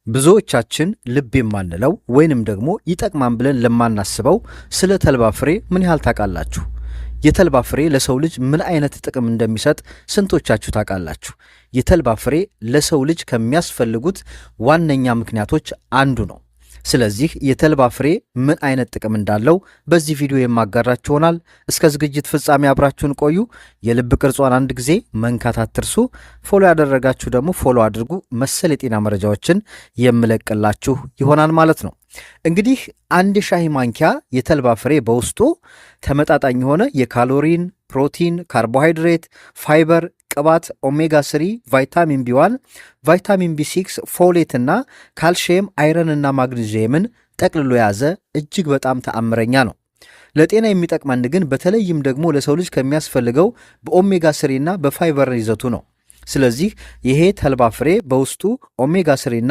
ብዙዎቻችን ልብ የማንለው ወይንም ደግሞ ይጠቅማን ብለን ለማናስበው ስለ ተልባ ፍሬ ምን ያህል ታውቃላችሁ? የተልባ ፍሬ ለሰው ልጅ ምን አይነት ጥቅም እንደሚሰጥ ስንቶቻችሁ ታውቃላችሁ? የተልባ ፍሬ ለሰው ልጅ ከሚያስፈልጉት ዋነኛ ምክንያቶች አንዱ ነው። ስለዚህ የተልባ ፍሬ ምን አይነት ጥቅም እንዳለው በዚህ ቪዲዮ የማጋራችሁ ይሆናል። እስከ ዝግጅት ፍጻሜ አብራችሁን ቆዩ። የልብ ቅርጿን አንድ ጊዜ መንካት አትርሱ። ፎሎ ያደረጋችሁ ደግሞ ፎሎ አድርጉ። መሰል የጤና መረጃዎችን የምለቅላችሁ ይሆናል ማለት ነው። እንግዲህ አንድ የሻይ ማንኪያ የተልባ ፍሬ በውስጡ ተመጣጣኝ የሆነ የካሎሪን፣ ፕሮቲን፣ ካርቦሃይድሬት፣ ፋይበር፣ ቅባት፣ ኦሜጋ 3፣ ቫይታሚን ቢ1፣ ቫይታሚን ቢ6፣ ፎሌት እና ካልሽየም፣ አይረን እና ማግኒዚየምን ጠቅልሎ የያዘ እጅግ በጣም ተአምረኛ ነው። ለጤና የሚጠቅመን ግን በተለይም ደግሞ ለሰው ልጅ ከሚያስፈልገው በኦሜጋ 3 እና በፋይበር ይዘቱ ነው። ስለዚህ ይሄ ተልባ ፍሬ በውስጡ ኦሜጋ 3 እና